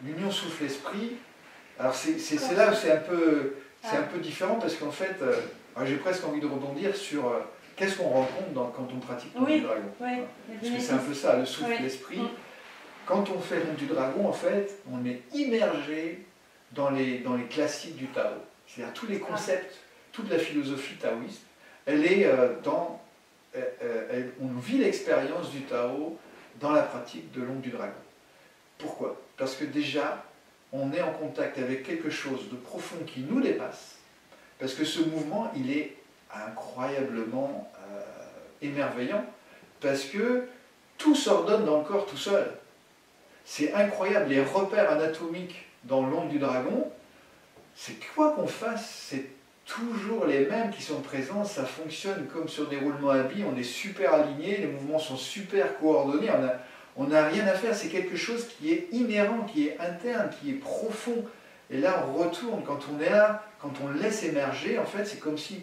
L'union souffle-esprit, alors c'est là où c'est un peu différent parce qu'en fait, j'ai presque envie de rebondir sur qu'est-ce qu'on rencontre quand on pratique l'onde du dragon. Oui, parce que c'est un peu ça, le souffle-esprit. Quand on fait l'onde du dragon, en fait, on est immergé dans les classiques du Tao. C'est-à-dire tous les concepts, toute la philosophie taoïste, elle est on vit l'expérience du Tao dans la pratique de l'onde du dragon. Pourquoi? Parce que déjà, on est en contact avec quelque chose de profond qui nous dépasse, parce que ce mouvement, il est incroyablement émerveillant, parce que tout s'ordonne dans le corps tout seul. C'est incroyable, les repères anatomiques dans l'onde du dragon, c'est quoi qu'on fasse, c'est toujours les mêmes qui sont présents, ça fonctionne comme sur des roulements à billes, on est super alignés, les mouvements sont super coordonnés, on n'a rien à faire, c'est quelque chose qui est inhérent, qui est interne, qui est profond. Et là, on retourne, quand on est là, quand on le laisse émerger, en fait, c'est comme si,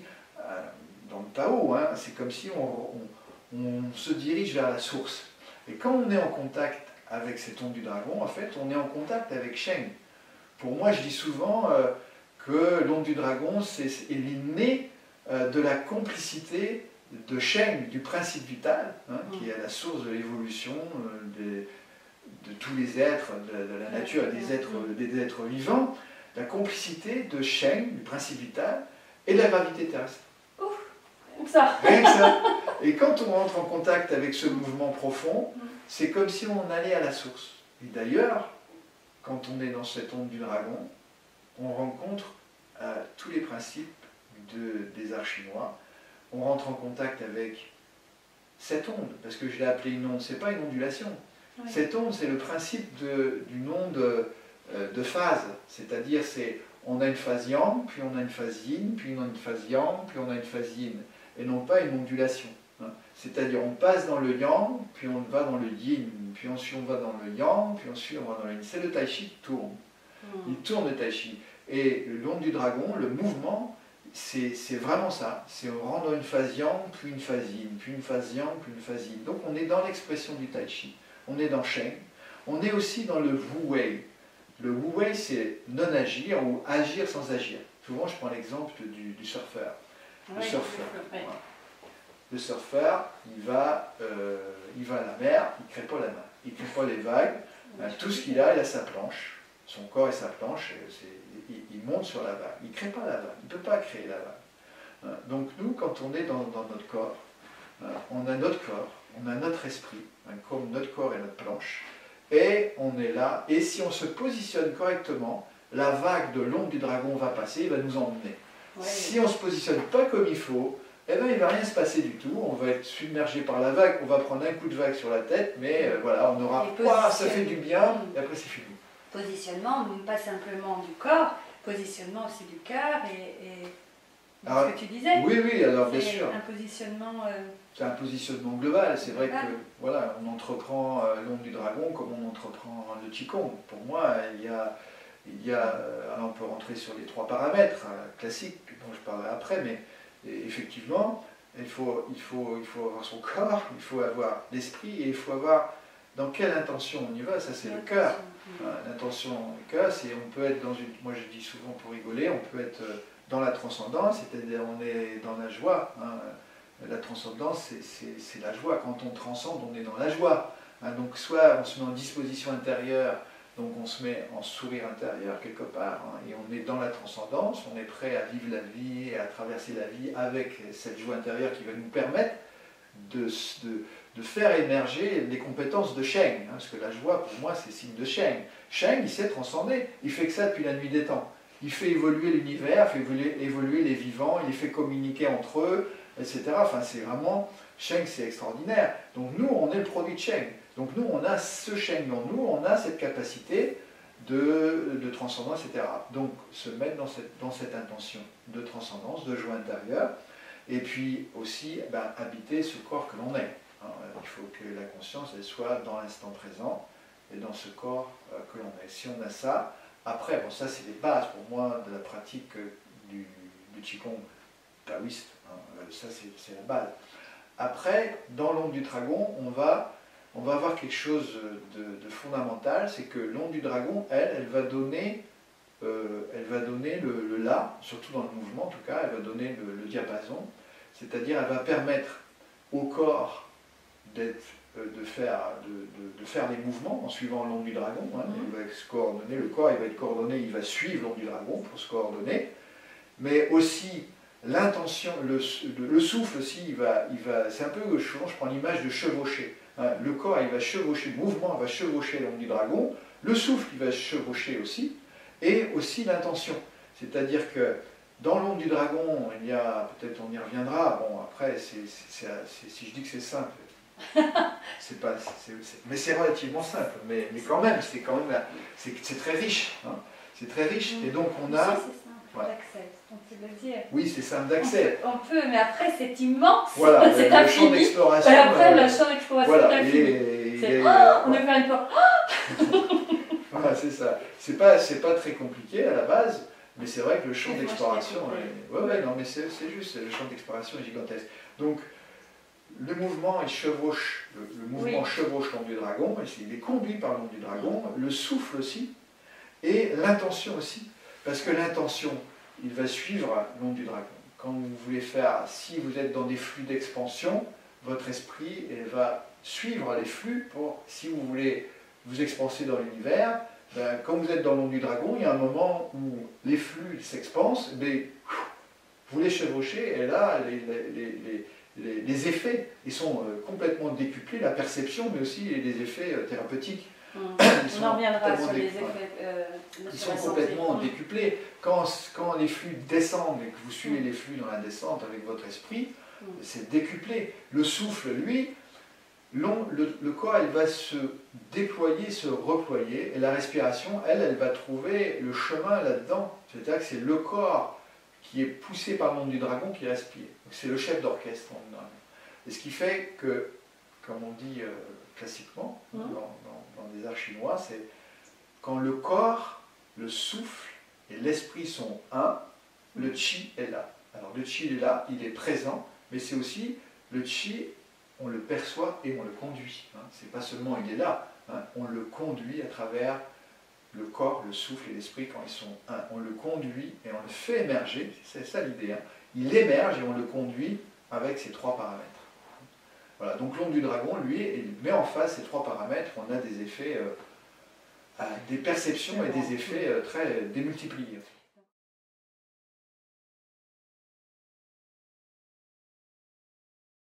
dans le Tao, c'est comme si on se dirige vers la source. Et quand on est en contact avec cette onde du dragon, en fait, on est en contact avec Sheng. Pour moi, je dis souvent que l'onde du dragon, est né de la complicité de Sheng, du principe vital, qui est à la source de l'évolution de tous les êtres, de la nature et des êtres vivants, la complicité de Sheng, du principe vital, et de la gravité terrestre. Ouf, ça. Rien que ça. Et quand on rentre en contact avec ce mouvement profond, c'est comme si on allait à la source. Et d'ailleurs, quand on est dans cette onde du dragon, on rencontre tous les principes des arts chinois. On rentre en contact avec cette onde, parce que je l'ai appelée une onde, c'est pas une ondulation. Oui. Cette onde, c'est le principe d'une onde de phase, c'est-à-dire on a une phase yang, puis on a une phase yin, puis on a une phase yang, puis on a une phase yin, et non pas une ondulation. C'est-à-dire on passe dans le yang, puis on va dans le yin, puis ensuite on va dans le yang, puis ensuite on va dans le yin. C'est le tai chi qui tourne. Il tourne le tai chi. Et l'onde du dragon, le mouvement, c'est vraiment ça. C'est on rentre dans une phase yang, puis une phase yin, puis une phase yang, puis une phase yin. Donc on est dans l'expression du tai chi. On est dans Sheng. On est aussi dans le wu wei. Le wu wei, c'est non-agir ou agir sans agir. Souvent, je prends l'exemple du surfeur. Le surfeur. Voilà. Le surfeur, il va à la mer, il ne crée pas la main, il ne crée pas les vagues. Tout ce qu'il a, il a sa planche. Son corps et sa planche, il monte sur la vague. Il ne crée pas la vague, il ne peut pas créer la vague. Donc nous, quand on est dans notre corps, on a notre corps, on a notre esprit, comme notre corps et notre planche, et on est là, et si on se positionne correctement, la vague de l'onde du dragon va passer, il va nous emmener. Ouais. Si on ne se positionne pas comme il faut, eh ben, il ne va rien se passer du tout, on va être submergé par la vague, on va prendre un coup de vague sur la tête, mais voilà, on aura « ça fait du bien », et après c'est fini. Positionnement, pas simplement du corps, positionnement aussi du cœur et alors, ce que tu disais. Oui, alors bien sûr. Un positionnement... C'est un positionnement global, c'est vrai que voilà, on entreprend l'onde du dragon comme on entreprend le Qigong. Pour moi, alors on peut rentrer sur les 3 paramètres classiques dont je parlerai après, mais effectivement, il faut avoir son corps, il faut avoir l'esprit et il faut avoir dans quelle intention on y va, ça c'est le cœur. L'intention, le cœur, c'est on peut être dans une, moi je dis souvent pour rigoler, on peut être dans la transcendance, c'est-à-dire on est dans la joie. La transcendance, c'est la joie. Quand on transcende, on est dans la joie. Donc soit on se met en disposition intérieure, donc on se met en sourire intérieur quelque part, et on est dans la transcendance, on est prêt à vivre la vie et à traverser la vie avec cette joie intérieure qui va nous permettre de faire émerger les compétences de Sheng, parce que la joie, pour moi, c'est signe de Sheng. Sheng, il sait transcender, il fait que ça depuis la nuit des temps. Il fait évoluer l'univers, il fait évoluer les vivants, il les fait communiquer entre eux, etc. Enfin, c'est vraiment, Sheng, c'est extraordinaire. Donc nous, on est le produit de Sheng. Donc nous, on a ce Sheng en nous, on a cette capacité de transcendance, etc. Donc se mettre dans cette intention de transcendance, de joie intérieure, et puis aussi habiter ce corps que l'on est. Il faut que la conscience elle soit dans l'instant présent et dans ce corps que l'on est. Si on a ça, après, bon, ça c'est les bases pour moi de la pratique du Qigong taoïste. Ça c'est la base. Après, dans l'onde du dragon, on va on va avoir quelque chose de fondamental, c'est que l'onde du dragon, elle va donner, le la, surtout dans le mouvement en tout cas, elle va donner le diapason, c'est-à-dire elle va permettre au corps de faire les mouvements en suivant l'onde du dragon. Hein. Il va se coordonner, le corps il va être coordonné, il va suivre l'onde du dragon pour se coordonner, mais aussi l'intention, le souffle aussi, c'est un peu, je prends l'image de chevaucher. Hein. Le corps il va chevaucher, le mouvement il va chevaucher l'onde du dragon, le souffle il va chevaucher aussi, et aussi l'intention. C'est-à-dire que dans l'onde du dragon, il y a, peut-être on y reviendra, bon après, si je dis que c'est simple, mais c'est relativement simple, mais quand même, c'est très riche. Hein. C'est très riche, et donc on a... C'est simple d'accès, on peut le dire. Oui, c'est simple d'accès. On peut, mais après c'est immense, voilà, c'est le infini. champ d'exploration. Et après, le champ d'exploration voilà, est infini. On a fait une fois. Voilà, c'est ça. C'est pas très compliqué à la base, mais c'est vrai que le champ d'exploration... Ouais, non, mais c'est juste, le champ d'exploration est gigantesque. Donc, le mouvement, il chevauche, le mouvement chevauche l'onde du dragon, il est conduit par l'onde du dragon, le souffle aussi, et l'intention aussi, parce que l'intention, il va suivre l'onde du dragon. Quand vous voulez faire, si vous êtes dans des flux d'expansion, votre esprit va suivre les flux pour, si vous voulez vous expanser dans l'univers, ben, quand vous êtes dans l'onde du dragon, il y a un moment où les flux s'expansent, mais vous les chevauchez, et là, les effets, ils sont complètement décuplés, la perception, mais aussi les effets thérapeutiques. On en reviendra sur les effets. Ils sont complètement décuplés. Quand les flux descendent et que vous suivez les flux dans la descente avec votre esprit, c'est décuplé. Le souffle, lui, le corps, il va se déployer, se reployer, et la respiration, elle va trouver le chemin là-dedans. C'est-à-dire que c'est le corps qui est poussé par l'onde du dragon qui respire. C'est le chef d'orchestre. Et ce qui fait que, comme on dit classiquement, dans les arts chinois, c'est quand le corps, le souffle et l'esprit sont un, le chi est là. Alors le chi est là, il est présent, mais c'est aussi le chi, on le perçoit et on le conduit. Hein. C'est pas seulement il est là, hein, on le conduit à travers le corps, le souffle et l'esprit quand ils sont un. On le conduit et on le fait émerger, c'est ça l'idée. Hein. Il émerge et on le conduit avec ces trois paramètres. Voilà, donc l'onde du dragon, lui, il met en face ces trois paramètres, on a des effets, des perceptions et des effets très démultipliés.